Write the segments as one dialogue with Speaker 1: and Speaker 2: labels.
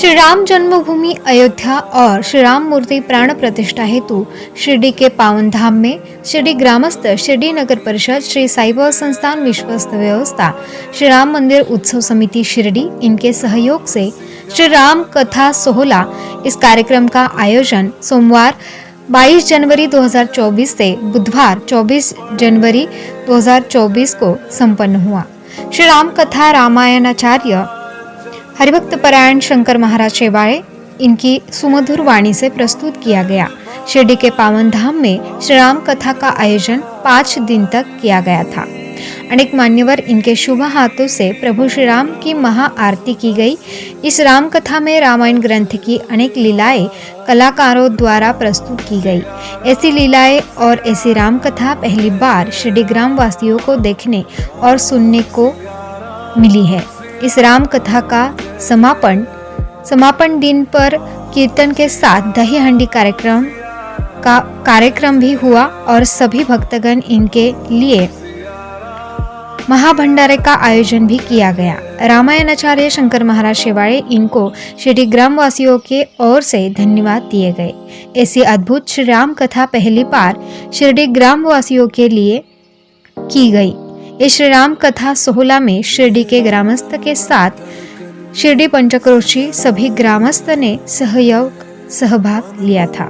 Speaker 1: श्री राम जन्मभूमि अयोध्या और श्री राम मूर्ति प्राण प्रतिष्ठा हेतु शिरडी के पावन धाम में शिरडी ग्रामस्थ, शिरडी नगर परिषद, श्री साईबाबा संस्थान विश्वस्त व्यवस्था, श्री राम मंदिर उत्सव समिति शिरडी इनके सहयोग से श्री राम कथा सोहला इस कार्यक्रम का आयोजन सोमवार 22 जनवरी 2024 से बुधवार 24 जनवरी 2024 को संपन्न हुआ। श्री राम कथा रामायणाचार्य हरिभक्त परायण शंकर महाराज शेवाड़े इनकी सुमधुर वाणी से प्रस्तुत किया गया। शिरडी के पावन धाम में श्री राम कथा का आयोजन 5 दिन तक किया गया था। अनेक मान्यवर इनके शुभ हाथों से प्रभु श्री राम की महाआरती की गई। इस राम कथा में रामायण ग्रंथ की अनेक लीलाएं कलाकारों द्वारा प्रस्तुत की गई। ऐसी लीलाएं और ऐसी राम कथा पहली बार शिरडी ग्राम वासियों को देखने और सुनने को मिली है। इस राम कथा का समापन दिन पर कीर्तन के साथ दही हंडी कार्यक्रम भी हुआ और सभी भक्तगण इनके लिए महाभंडारे का आयोजन भी किया गया। रामायणाचार्य शंकर महाराज शेवाड़े इनको शिरडी ग्राम वासियों के ओर से धन्यवाद दिए गए। ऐसी अद्भुत श्री राम कथा पहली बार शिरडी ग्राम वासियों के लिए की गई। इस श्री राम कथा सोहला में शिरडी के ग्रामस्थ के साथ शिरडी पंचक्रोशी सभी ग्रामस्थ ने सहभाग लिया था।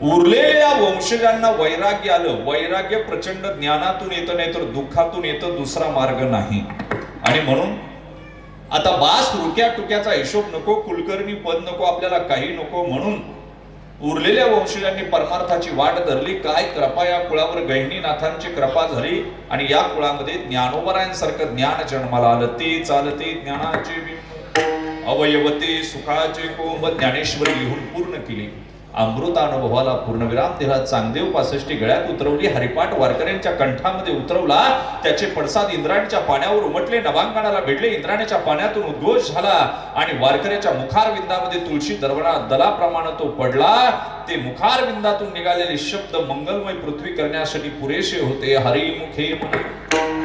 Speaker 2: उरलेल्या वंशजांना वैराग्य आलं। वैराग्य प्रचंड ज्ञानातून येतं, नाही तर दुःखातून येतं, दुसरा मार्ग नाही। आणि म्हणून आता बास रुक्या टुक्याचा हिशोब नको, कुलकर्णी पद नको, आपल्याला काही नको। म्हणून उरलेल्या वंशजांनी परमार्थाची वाट धरली। काय कृपा या कुळावर गहिनीनाथांची कृपा झाली आणि या कुळामध्ये ज्ञानोबरायांसारखं ज्ञान जन्माला आलं। ते चालते ज्ञानाचे बिंब, अवयवते सुखाचे कोंब, ज्ञानेश्वरी लिहून पूर्ण केली। अमृतानुभवाला पूर्णविराम दिला। चांगदेव 65 गळ्यात उतरवली, हरिपाठ वारकऱ्यांच्या कंठामध्ये उतरवला। त्याचे पडसाद इंद्राणीच्या पाण्यावर उमटले, नवांगणाला भिडले, इंद्राणीच्या पाण्यातून उद्घोष झाला आणि वारकऱ्याच्या मुखारविंदामध्ये तुळशी दर्वणा दलाप्रमाणे तो पडला। ते मुखारविंदातून निघालेले शब्द मंगलमय पृथ्वी करण्यासाठी पुरेसे होते।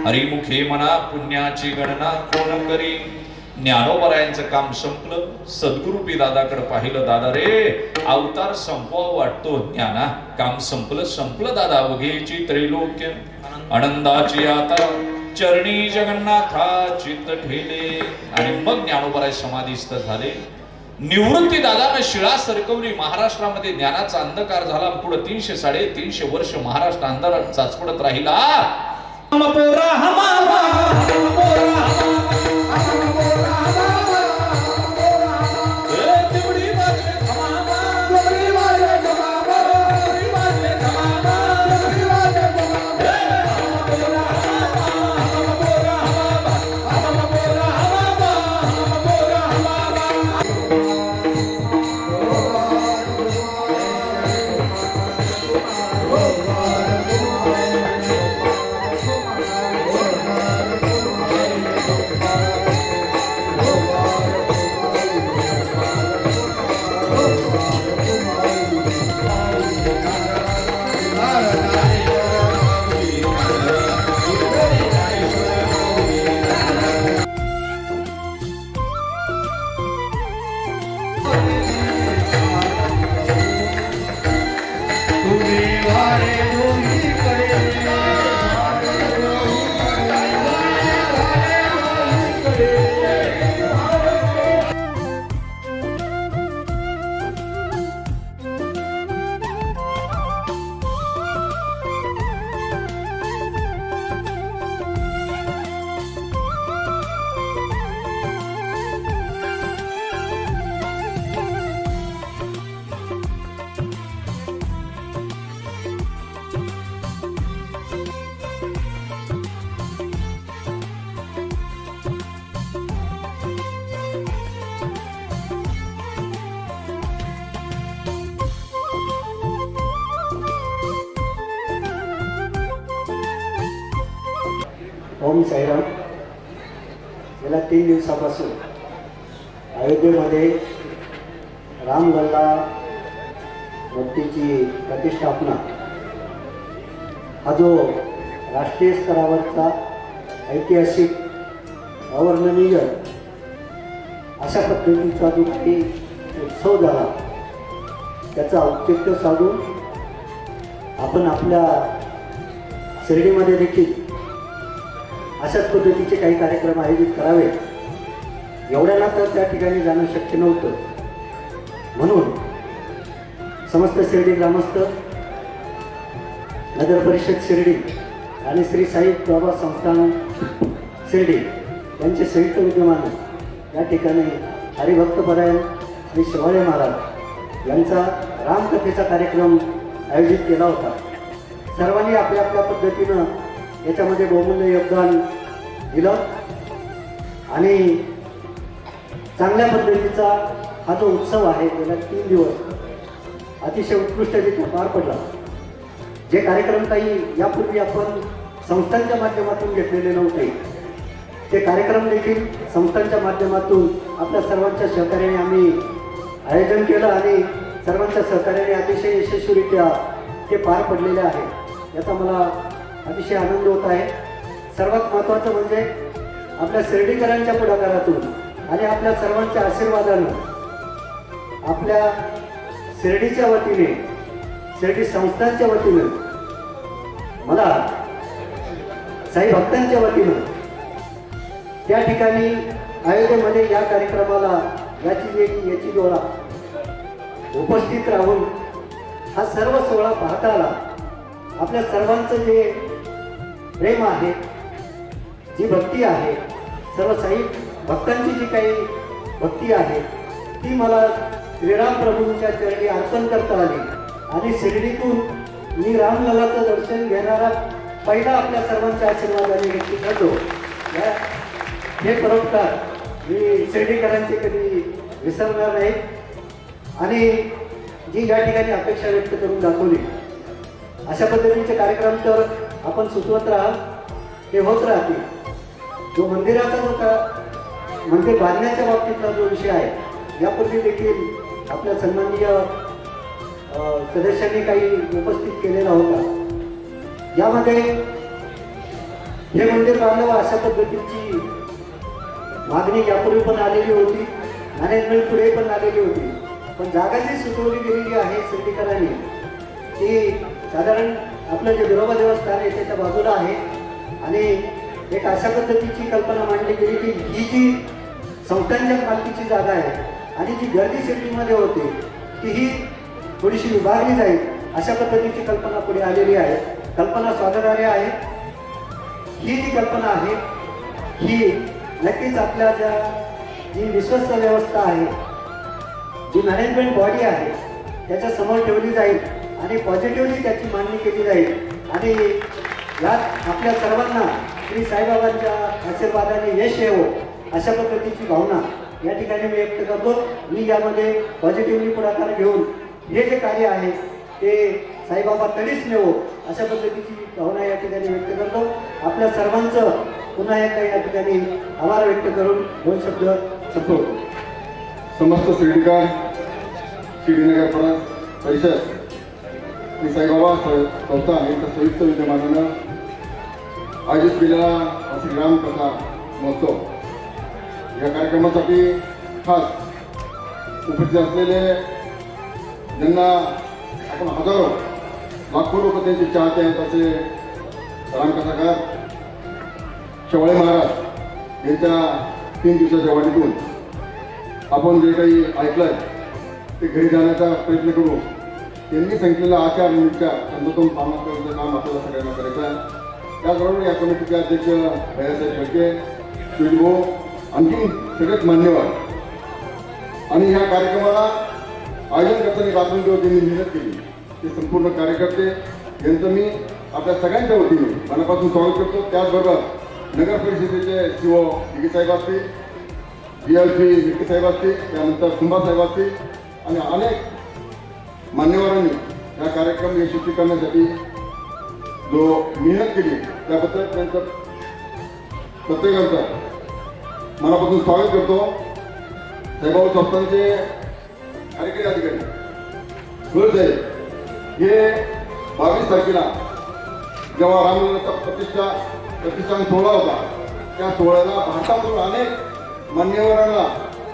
Speaker 2: हरिमुखे म्हणा पुण्याची गणना कोण करी। ज्ञानोबरायांचं काम संपलं। सद्गुरूपी दादाकडे पाहिलं। दादा रे, अवतार संपवा वाटतो ज्ञाना, काम संपलं दादा। अवघेची त्रैलोक्य आनंदाची आता चरणी जगन्नाथा चित्त ठेले। आणि मग ज्ञानोबराय समाधीस्थ झाले। निवृत्ती दादाने शिळा सरकवली। महाराष्ट्रामध्ये ज्ञानाचा अंधकार झाला। पुढे 300-350 वर्ष महाराष्ट्र अंधारात चाचपडत राहिला।
Speaker 3: ओम साईराम. गेल्या 3 दिवसापासून अयोध्येमध्ये रामलल्ला मूर्तीची प्रतिष्ठापना हा जो राष्ट्रीय स्तरावरचा ऐतिहासिक अवर्णनीय अशा पद्धतीचा जो काही उत्सव झाला त्याचं औचित्य साधून आपण आपल्या शिर्डीमध्ये देखील अशाच पद्धतीचे काही कार्यक्रम आयोजित करावे. एवढ्याला तर त्या ठिकाणी जाणं शक्य नव्हतं. म्हणून समस्त शिर्डी ग्रामस्थ, नगर परिषद शिर्डी आणि श्री साई बाबा संस्थान शिर्डी यांचे संयुक्त विद्यमानं या ठिकाणी हरिभक्तपरायण श्री शिवाळे महाराज यांचा रामकथेचा कार्यक्रम आयोजित केला होता. सर्वांनी आपल्या आपल्या पद्धतीनं याच्यामध्ये बहुमूल्य योगदान दिलं आणि चांगल्या पद्धतीचा हा जो उत्सव आहे गेल्या 3 दिवस अतिशय उत्कृष्टरित्या पार पडला. जे कार्यक्रम काही यापूर्वी आपण संस्थांच्या माध्यमातून घेतलेले नव्हते ते कार्यक्रम देखील संस्थांच्या माध्यमातून आपल्या सर्वांच्या सहकार्याने आम्ही आयोजन केलं आणि सर्वांच्या सहकार्याने अतिशय यशस्वीरित्या ते पार पडलेले आहे. याचा मला अतिशय आनंद होत आहे. सर्वात महत्त्वाचं म्हणजे आपल्या शिर्डीकरांच्या पुढाकारातून आणि आपल्या सर्वांच्या आशीर्वादानं आपल्या शिर्डीच्या वतीने शिर्डी संस्थांच्या वतीनं मला साई भक्तांच्या वतीनं त्या ठिकाणी अयोध्येमध्ये या कार्यक्रमाला याची जोडा उपस्थित राहून हा सर्व सोहळा पाहता आला. आपल्या सर्वांचं जे प्रेम आहे, जी भक्ती आहे, सर्व साई भक्तांची जी काही भक्ती आहे ती मला श्रीराम प्रभूंच्या चरणी अर्पण करता आली आणि शिर्डीतून मी रामलल्लाचं दर्शन घेणारा पहिला आपल्या सर्वांच्या आशीर्वादाने व्यक्ती ठरतो. हे परोपकार मी शिर्डीकरांची कधी विसरणार नाही आणि जी या ठिकाणी अपेक्षा व्यक्त करून दाखवली अशा पद्धतीचे कार्यक्रम तर आपण सुचवत राहाल, ते होत राहतील. जो मंदिराचा जो मंदिर बांधण्याच्या बाबतीतला जो विषय आहे यापूर्वी देखील आपल्या सन्माननीय सदस्यांनी काही उपस्थित केलेला होता. यामध्ये हे मंदिर बांधावं अशा पद्धतीची मागणी यापूर्वी पण आलेली होती, मॅनेजमेंट पुढे पण आलेली होती. पण जागा जी सुचवली गेलेली आहे शिर्डीकरांनी ती साधारण आपलं जे बिरोबा देवस्थान आहे त्याच्या बाजूला आहे आणि एक अशा पद्धतीची कल्पना मांडली गेली की ही जी संस्थांच्या मालकीची जागा आहे आणि जी गर्दी शिर्डीमध्ये होते तीही थोडीशी विभागली जाईल अशा पद्धतीची कल्पना पुढे आलेली आहे. कल्पना स्वागतार्ह आहे. ही जी कल्पना आहे ही नक्कीच आपल्या जी विश्वस्त व्यवस्था आहे, जी मॅनेजमेंट बॉडी आहे त्याच्यासमोर ठेवली जाईल आणि पॉझिटिव्हली त्याची मांडणी केली जाईल आणि यात आपल्या सर्वांना श्री साईबाबांच्या आशीर्वादाने यश येवो अशा पद्धतीची भावना या ठिकाणी मी व्यक्त करतो. मी यामध्ये पॉझिटिव्हली पुढाकार घेऊन हे जे कार्य आहे ते साईबाबा तडीच नेवो अशा पद्धतीची भावना या ठिकाणी व्यक्त करतो. आपल्या सर्वांचं पुन्हा एकदा या ठिकाणी आभार व्यक्त करून 2 शब्द संपवतो.
Speaker 4: समस्त शिर्डीकर, शिर्डीनगर परिषद श्री साईबाबा संस्थान यांच्या संयुक्त विद्यमानानं आयोजित केलेला श्रीराम कथा महोत्सव या कार्यक्रमासाठी खास उपस्थित असलेले ज्यांना आपण हजारो लाखो लोक त्यांचे चाहते आहेत असे रामकथाकार शेवाळे महाराज यांच्या 3 दिवसाच्या वाढीतून आपण जे काही ऐकलंय ते घरी जाण्याचा प्रयत्न करू. त्यांनी सांगितलेला आचार विचार तंतोतंत पालन करण्याचं काम आपल्याला सगळ्यांना करायचं आहे. त्याचबरोबर या कमिटीचे अध्यक्ष भैयासाहेब शेळके, शिवभाऊ, आणखी सगळेच मान्यवर आणि या कार्यक्रमाला आयोजन करताना रात्रंदिवस ज्यांनी मेहनत केली ते संपूर्ण कार्यकर्ते यांचं मी आपल्या सगळ्यांच्या वतीने मनापासून स्वागत करतो. त्याचबरोबर नगर परिषदेचे सीओ दिघे साहेब असतील, DLP विखे साहेब असतील, त्यानंतर कुंभा साहेब असतील आणि अनेक मान्यवरांनी या कार्यक्रम यशस्वी करण्यासाठी जो मेहनत केली त्याबद्दल त्यांचं प्रत्येकाचं मनापासून स्वागत करतो. साहेबाऊ संस्थांचे कार्यकारी अधिकारी गोयल साहेब हे 22 तारखेला जेव्हा रामलल्लाचा प्रतिष्ठान सोहळा होता त्या सोहळ्याला भारतामधून अनेक मान्यवरांना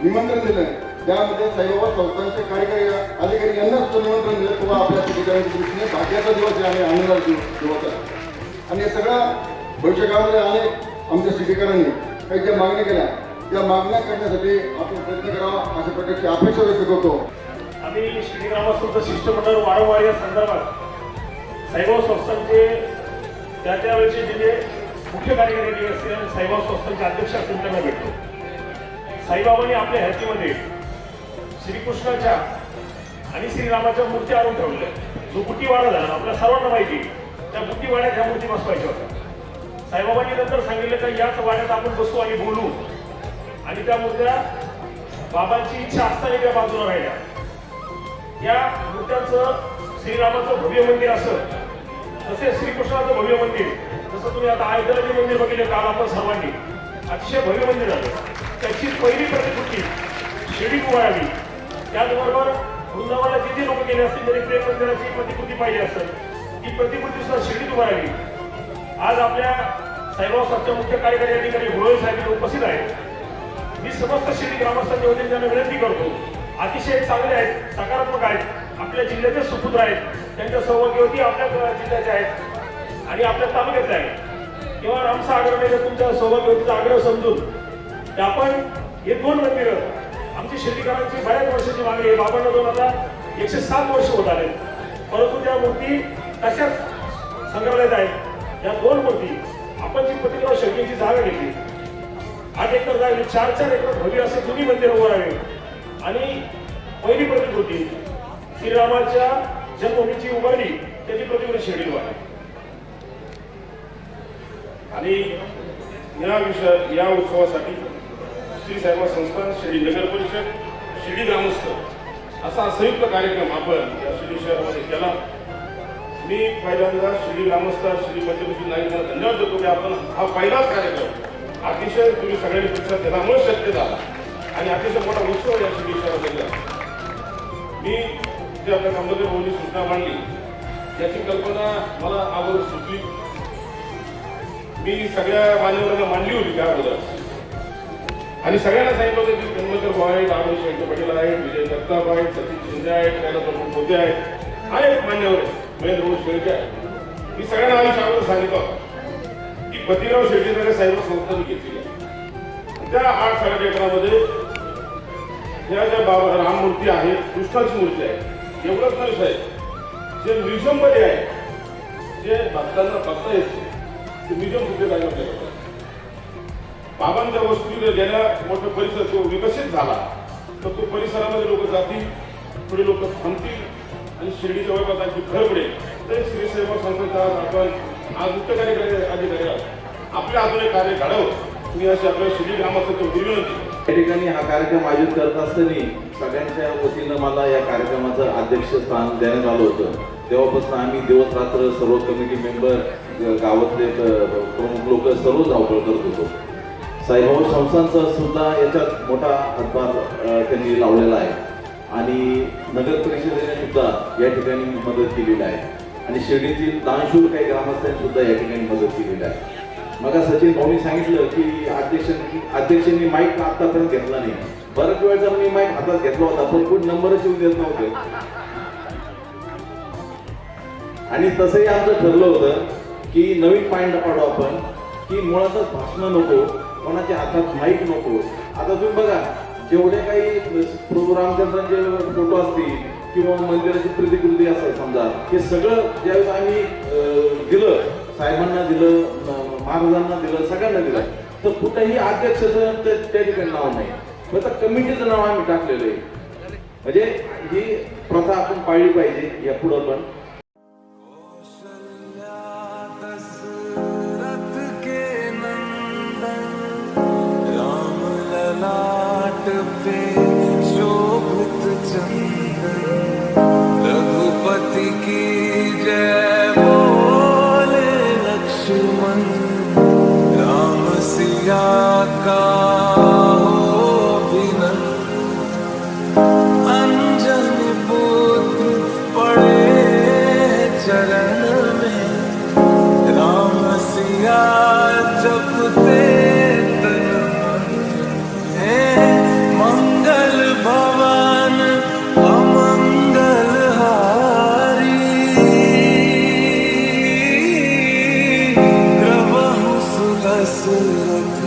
Speaker 4: निमंत्रण दिलं. त्यामध्ये साईबाबा संस्थांचे कार्यकारी अधिकारी यांनाच तो निमंत्रण दिलं. तेव्हा आपल्या ठिकाणाच्या दृष्टीने भाग्याचा दिवस आहे आणि आनंदाचा दिवस आहे. आणि हे सगळं भविष्यकाळामध्ये अनेक आमच्या शिक्षकांनी काही ज्या मागण्या केल्या त्या मागण्या करण्यासाठी आपण प्रयत्न करावा अशा प्रकारची अपेक्षा व्यक्त करतो.
Speaker 5: आम्ही श्री ग्रामस्थांचं शिष्टमंडळ वारंवार या संदर्भात साईबाबा संस्थांचे त्यावेळेचे जे मुख्य कार्यकारी अधिकारी असतील आणि साईबाबा संस्थांचे अध्यक्ष असतील त्यांना भेटतो. साईबाबांनी आपल्या ह्यातीमध्ये श्रीकृष्णाच्या आणि श्रीरामाच्या मूर्ती आणून ठेवल्या. जो बुट्टीवाडा झाला आपल्या सर्वांना माहिती, त्या बुट्टीवाड्यात ह्या मूर्ती बसवायच्या होत्या. साईबाबांनी नंतर सांगितलं की याच वाड्यात आपण बसू आणि बोलू आणि त्या मूर्त्या बाबांची इच्छा असताना त्या बाजूला राहिल्या. या मूर्त्यांचं श्रीरामाचं भव्य मंदिर असं तसेच श्रीकृष्णाचं भव्य मंदिर, जसं तुम्ही आता अयोध्येला मंदिर बघितले काल आपण सर्वांनी, अतिशय भव्य मंदिर झालं. त्याची पहिली प्रतिकृती शिर्डी उभारावी. त्याचबरोबर वृंदावनाला जिथे लोक गेले असतील तरी प्रेम मंदिराची प्रतिकृती पाहिजे असेल ती प्रतिकृती सुद्धा शिर्डीत उभारावी. आज आपल्या साईबाबा संस्थांचे मुख्य कार्यकारी अधिकारी गोयल साहेब उपस्थित आहेत. मी समस्त शिर्डी ग्रामस्थांच्या वतीने त्यांना विनंती करतो, अतिशय चांगले आहेत, सकारात्मक आहेत, आपल्या जिल्ह्याचे सुपुत्र आहेत, त्यांच्या सौभाग्यवती आपल्या जिल्ह्याचे आहेत आणि आपल्या तालुक्यातले आहेत. किंवा आमचा आग्रह नाही तर तुमच्या सौभाग्यवतीचा आग्रह समजून की आपण हे 2 मंदिरं आमची शिर्डीकरांची बऱ्याच वर्षाची मागणी आहे. बाबांना दोन आता 107 वर्ष होत आले, परंतु त्या मूर्ती तशाच संग्रहालयात आहेत. या 2 मूर्ती आपण जी प्रतिक्रिया शेळकेची जागा घेतली, 8 एकर जागा 4 एकर भव्य असे दोन्ही मंदिर उभं राहावे आणि पहिली प्रतिकृती श्रीरामाच्या जन्मभूमीची उभारली त्याची प्रतिकृती शिर्डी उभारली. आणि या उत्सवासाठी श्री साईबाबा संस्थान, शिर्डी नगर परिषद, शिर्डी ग्रामस्थ असा संयुक्त कार्यक्रम आपण या शिर्डी शहरामध्ये केला. मी पहिल्यांदा शिर्डी ग्रामस्थ, शिर्डी पंचकृषी नागरिकांना धन्यवाद देतो की आपण हा पहिलाच कार्यक्रम अतिशय तुम्ही सगळ्यांनी प्रतिसाद दिल्यामुळे शक्य झाला आणि अतिशय मोठा उत्सव या शिर्डी शहरामध्ये झाला. मी जे आपल्या कामगार भाऊंनी सूचना मांडली याची कल्पना मला अगोदर सुचली. मी सगळ्या मान्यवरांना मांडली होती त्या अगोदर आणि सगळ्यांना सांगितलं होतं की गंगाधर भाऊ आहेत, आरोग्य शेळके पाटील आहेत, विजय जगताप आहेत, सचिन शिंदे आहेत, त्यानंतर मोदी आहेत, अनेक मान्यवर आहेत, महेंद्र शेळके आहेत. मी सगळ्यांना आयुष्य अगोदर सांगितलं की पतिराव शेळकेकडे साईबाबा संस्थांनी घेतली आहे. त्या 8 एकरामध्ये ह्या ज्या बाबा राम मूर्ती आहेत, कृष्णाची मूर्ती आहे, एवढंच नाही साहेब, जे म्युझियममध्ये आहे, जे भक्तांना बघता येते ते म्युझियम कुठे जायला बाबांच्या वस्तू गेल्या मोठा परिसर तो विकसित झाला तर तो परिसरामध्ये लोक जातील, थोडे लोक थांबतील आणि शिर्डीच्या वैभवाची भर पडेल. तरी श्री साईबाबा संस्थांचा आपण आज मुख्य कार्यकारी अधिकारी आपल्या हातून कार्य घडवं मी अशी आपल्या शिर्डी ग्रामस्थांची विनंती.
Speaker 6: या ठिकाणी हा कार्यक्रम आयोजित करत असताना सगळ्यांच्या वतीनं मला या कार्यक्रमाचं अध्यक्षस्थान देण्यात आलं होतं. तेव्हापासून आम्ही दिवस रात्र सर्व कमिटी मेंबर, गावातले प्रमुख लोक सर्व धावपळ करत होतो. साईबाबा संस्थांचा सुद्धा याच्यात मोठा हातभार त्यांनी लावलेला आहे आणि नगर परिषदेने सुद्धा या ठिकाणी मदत केलेली आहे आणि शिर्डीतील दानशूर काही ग्रामस्थांनी सुद्धा या ठिकाणी मदत केलेली आहे. मग सचिन भाऊनी सांगितलं की अध्यक्षांनी माईक आतापर्यंत घेतला नाही. बऱ्याच वेळेचा मी माईक हातात घेतला होता पण कोण नंबरच येऊन देत नव्हते. आणि तसंही आमचं ठरलं होतं की नवीन पॉईंट पाडू आपण की मुळातच भाषणं नको, कोणाच्या हातात माईक नको. आता तुम्ही बघा, जेवढे काही रामचंद्रांचे फोटो असतील किंवा मंदिराची प्रतिकृती असेल समजा, हे सगळं ज्यावेळेस आम्ही दिलं, साहेबांना दिलं, महाराजांना दिलं, सगळ्यांना दिलं, तर कुठेही अध्यक्षाचं त्या ठिकाणी नाव नाही, फक्त कमिटीचं नाव आम्ही टाकलेलं आहे. म्हणजे ही प्रथा आपण पाळली पाहिजे या पुढं पण.
Speaker 7: रघुपति की जय बोले लक्ष्मण, राम सिया का हो अभिनंदन, अंजनी पुत्र पड़े चरण में, राम सिया जपते तन मन, मंगल भवन अमंगल हारी, प्रभु सुदशरथ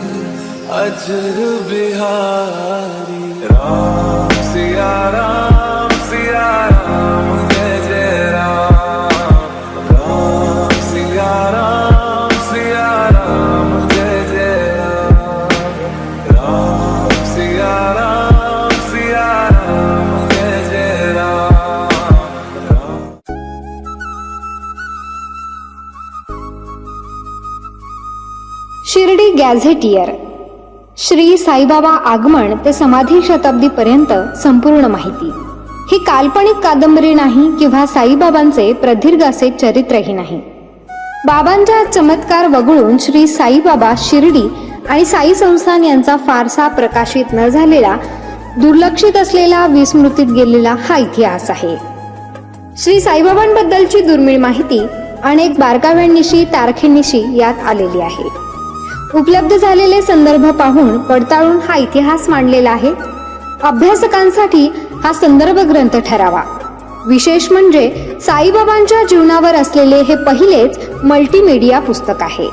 Speaker 7: अजर बिहारी, राम सिया राम जय जय राम, राम सिया राम जय जय राम, राम सिया राम जय जय राम.
Speaker 1: शिर्डी गॅझेटियर. श्री साईबाबा आगमन ते समाधी शताब्दीपर्यंत संपूर्ण माहिती. ही काल्पनिक कादंबरी नाही किंवा साईबाबांचे प्रदीर्घ असे चरित्रही नाही. बाबांच्या चमत्कार वगळून श्री साईबाबा, शिर्डी आणि साई संस्थान यांचा फारसा प्रकाशित न झालेला, दुर्लक्षित असलेला, विस्मृतीत गेलेला हा इतिहास आहे. श्री साईबाबांबद्दलची दुर्मिळ माहिती अनेक बारकाव्यांनिशी, तारखेनिशी यात आलेली आहे. उपलब्ध झालेले संदर्भ पाहून पडताळून हा इतिहास मांडलेला आहे. अभ्यासकांसाठी हा संदर्भ ग्रंथ ठरावा. विशेष म्हणजे साईबाबांच्या जीवनावर असलेले हे पहिलेच मल्टीमीडिया पुस्तक आहे.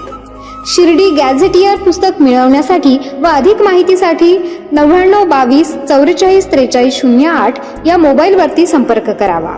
Speaker 1: शिर्डी गॅझेटियर पुस्तक मिळवण्यासाठी व अधिक माहितीसाठी 99 22 44 43 08 या मोबाईलवरती संपर्क करावा.